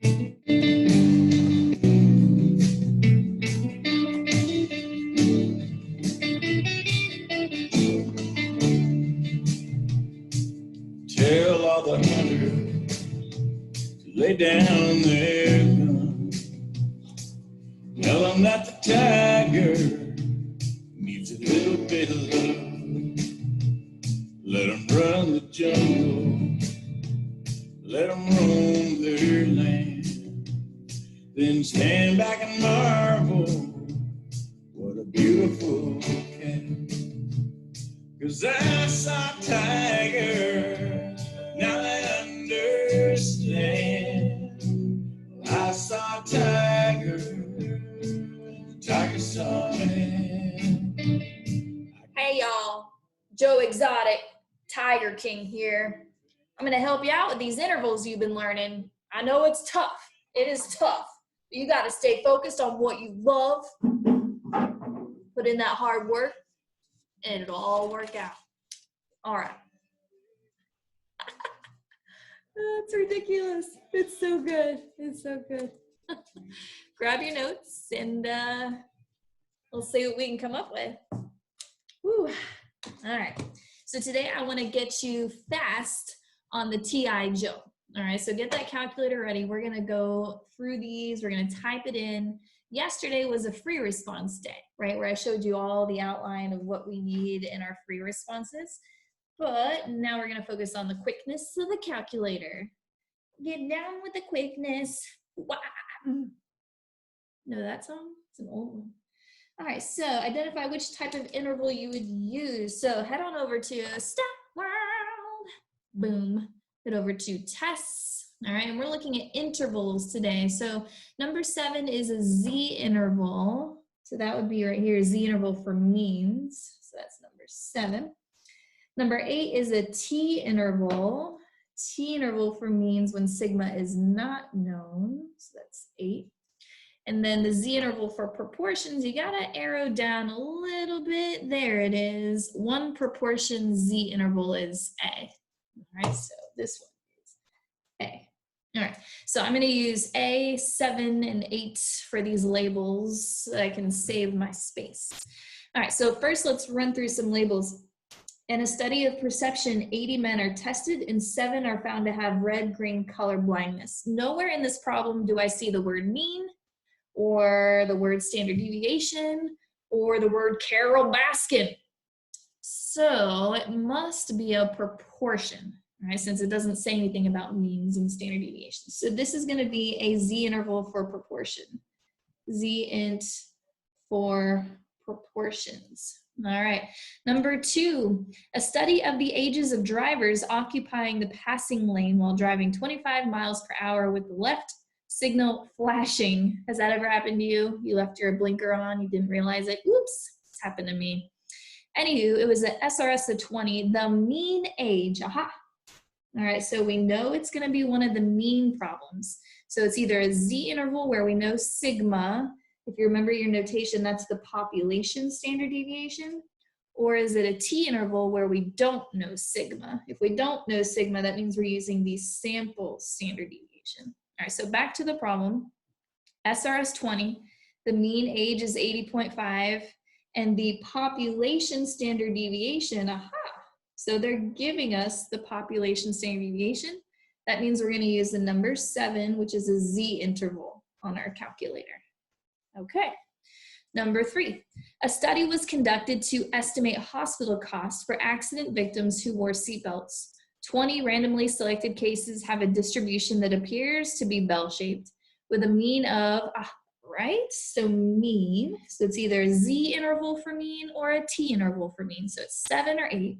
Tell all the hunters to lay down their guns. Tell them that the tiger needs a little bit of love. Let them run the jungle, let them roam their land. Then stand back and marvel, what a beautiful cat. 'Cause I saw a tiger, now I understand. I saw a tiger, the tiger saw me. Hey y'all, Joe Exotic, Tiger King here. I'm gonna help you out with these intervals you've been learning. I know it's tough, it is tough. You gotta stay focused on what you love, put in that hard work, and it'll all work out. All right. That's ridiculous. It's so good. It's so good. Grab your notes and we'll see what we can come up with. Whew. All right. So today I want to get you fast on the TI Joe. All right. So get that calculator ready. We're going to go through these. We're going to type it in. Yesterday was a free response day, right? Where I showed you all the outline of what we need in our free responses. But now we're going to focus on the quickness of the calculator. Get down with the quickness. Wow. Know that song? It's an old one. All right, so identify which type of interval you would use. So head on over to Step World. Boom. Head over to tests. All right, and we're looking at intervals today. So number 7 is a Z interval. So that would be right here, Z interval for means. So that's number 7. Number 8 is a T interval. T interval for means when sigma is not known. So that's 8. And then the Z interval for proportions, you gotta arrow down a little bit. There it is. 1 proportion Z interval is A. All right, so this one is A. All right, so I'm gonna use A, 7, and 8 for these labels so I can save my space. All right, so first let's run through some labels. In a study of perception, 80 men are tested and 7 are found to have red-green color blindness. Nowhere in this problem do I see the word mean, or the word standard deviation, or the word Carol Baskin. So it must be a proportion, right? Since it doesn't say anything about means and standard deviation. So this is gonna be a Z interval for proportion. Z int for proportions. All right, number 2, a study of the ages of drivers occupying the passing lane while driving 25 miles per hour with the left signal flashing. Has that ever happened to you? You left your blinker on, you didn't realize it. Oops, it's happened to me. Anywho, it was an SRS of 20, the mean age, aha. All right, so we know it's gonna be one of the mean problems. So it's either a Z interval where we know sigma. If you remember your notation, that's the population standard deviation. Or is it a T interval where we don't know sigma? If we don't know sigma, that means we're using the sample standard deviation. All right, so back to the problem. SRS 20, the mean age is 80.5, and the population standard deviation, aha. So they're giving us the population standard deviation. That means we're gonna use the number 7, which is a Z interval on our calculator. Okay, number 3, a study was conducted to estimate hospital costs for accident victims who wore seatbelts. 20 randomly selected cases have a distribution that appears to be bell-shaped with a mean of, right? So mean, so it's either a Z interval for mean or a T interval for mean. So it's 7 or 8.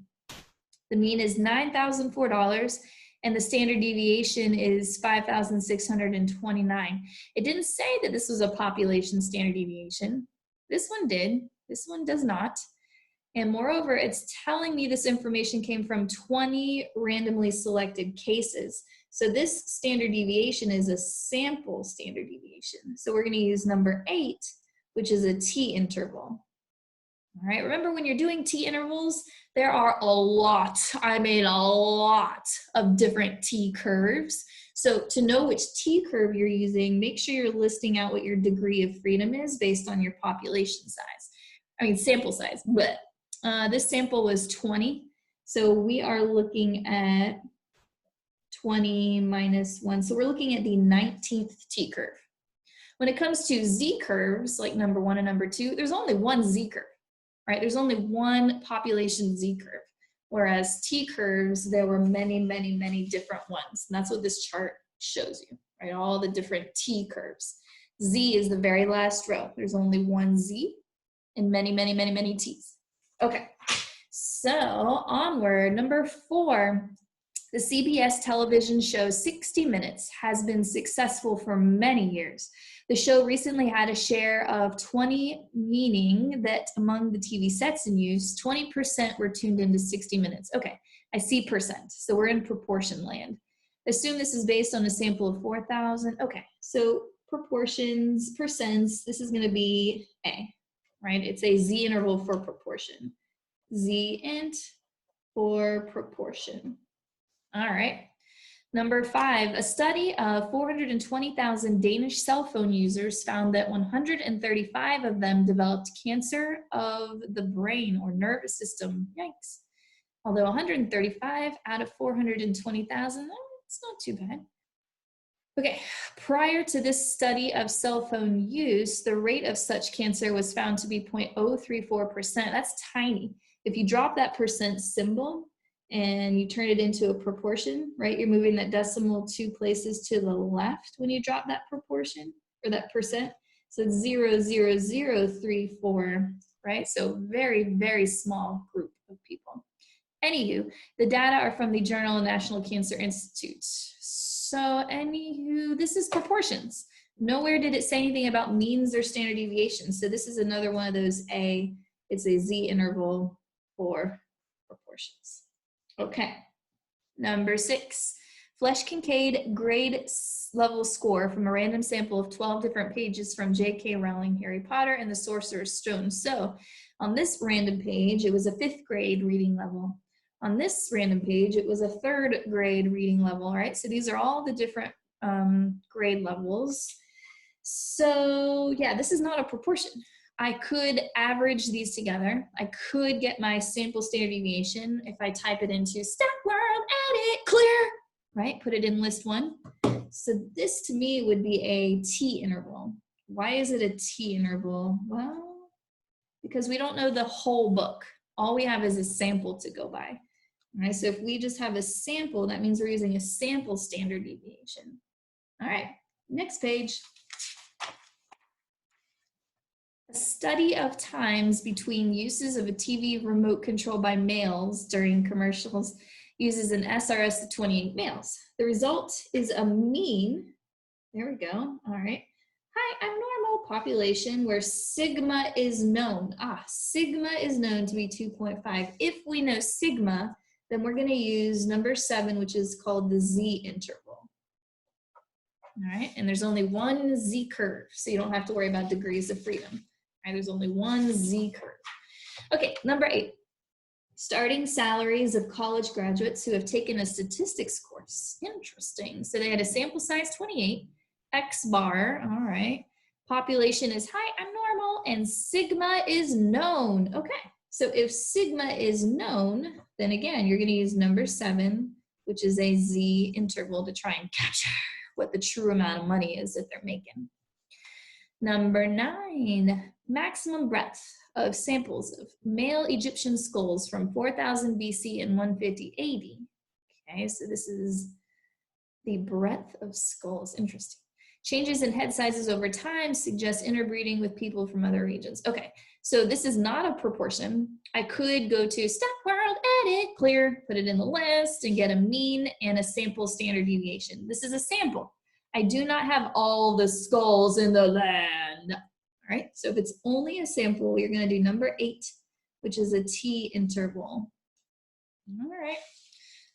The mean is $9,004. And the standard deviation is 5,629. It didn't say that this was a population standard deviation. This one did, this one does not. And moreover, it's telling me this information came from 20 randomly selected cases. So this standard deviation is a sample standard deviation. So we're gonna use number 8, which is a T interval. All right, remember when you're doing T intervals, there are a lot, I mean a lot of different T curves. So to know which T curve you're using, make sure you're listing out what your degree of freedom is based on your population size. I mean, sample size, but this sample was 20. So we are looking at 20 minus 1. So we're looking at the 19th T curve. When it comes to Z curves, like number 1 and number 2, there's only one Z curve, right? There's only one population Z curve. Whereas T curves, there were many, many, many different ones. And that's what this chart shows you, right? All the different T curves. Z is the very last row. There's only one Z and many, many, many, many T's. Okay, so onward, number 4. The CBS television show 60 Minutes has been successful for many years. The show recently had a share of 20, meaning that among the TV sets in use, 20% were tuned into 60 Minutes. Okay, I see percent, so we're in proportion land. Assume this is based on a sample of 4,000. Okay, so proportions, percents, this is gonna be A, right? It's a Z interval for proportion. Z int for proportion. All right. Number 5, a study of 420,000 Danish cell phone users found that 135 of them developed cancer of the brain or nervous system. Yikes. Although 135 out of 420,000, it's not too bad. Okay, prior to this study of cell phone use, the rate of such cancer was found to be 0.034%. That's tiny. If you drop that percent symbol, and you turn it into a proportion, right? You're moving that decimal 2 places to the left when you drop that proportion or that percent. So it's 0.00034, right? So very, very small group of people. Anywho, the data are from the Journal of National Cancer Institute. So anywho, this is proportions. Nowhere did it say anything about means or standard deviation. So this is another one of those it's a Z interval for proportions. Okay, number 6, Flesch-Kincaid grade level score from a random sample of 12 different pages from J.K. Rowling, Harry Potter, and the Sorcerer's Stone. So on this random page, it was a 5th grade reading level. On this random page, it was a 3rd grade reading level, right? So these are all the different grade levels. So yeah, this is not a proportion. I could average these together. I could get my sample standard deviation if I type it into Stack World, edit, clear, right? Put it in list 1. So this to me would be a T interval. Why is it a T interval? Well, because we don't know the whole book. All we have is a sample to go by. All right, so if we just have a sample, that means we're using a sample standard deviation. All right, next page. A study of times between uses of a TV remote control by males during commercials uses an SRS of 28 males. The result is a mean, there we go, all right. Hi, I'm normal population where sigma is known. Sigma is known to be 2.5. If we know sigma, then we're gonna use number 7, which is called the Z interval. All right, and there's only one Z curve, so you don't have to worry about degrees of freedom. There's only one Z curve. Okay, number 8. Starting salaries of college graduates who have taken a statistics course. Interesting. So they had a sample size 28, X bar, all right. Population is hi, I'm normal, and sigma is known. Okay, so if sigma is known, then again, you're gonna use number 7, which is a Z interval to try and capture what the true amount of money is that they're making. Number 9, maximum breadth of samples of male Egyptian skulls from 4000 BC and 150 AD. Okay, so this is the breadth of skulls. Interesting. Changes in head sizes over time suggest interbreeding with people from other regions. Okay, so this is not a proportion. I could go to Stack World, edit, clear, put it in the list, and get a mean and a sample standard deviation. This is a sample. I do not have all the skulls in the land. All right, so if it's only a sample, you're gonna do number 8, which is a T interval. All right.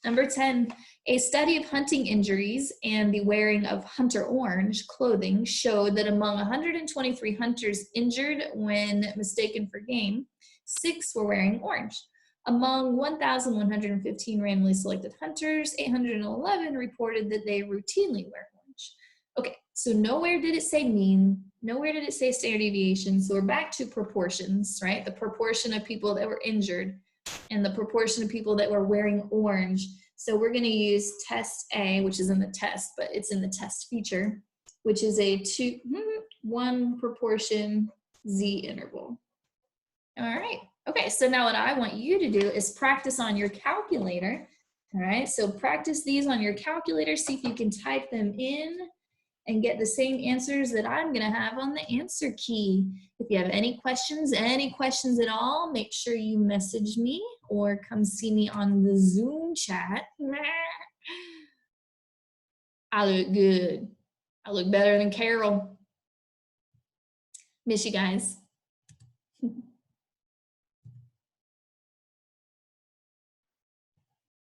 Number 10, a study of hunting injuries and the wearing of hunter orange clothing showed that among 123 hunters injured when mistaken for game, 6 were wearing orange. Among 1,115 randomly selected hunters, 811 reported that they routinely wear orange. Okay, so nowhere did it say mean, nowhere did it say standard deviation, so we're back to proportions, right? The proportion of people that were injured and the proportion of people that were wearing orange. So we're going to use test A, which is in the test, but it's in the test feature, which is a 1 proportion Z interval. All right. Okay, so now what I want you to do is practice on your calculator. All right, so practice these on your calculator, see if you can type them in and get the same answers that I'm gonna have on the answer key. If you have any questions at all, make sure you message me or come see me on the Zoom chat. I look good. I look better than Carol. Miss you guys.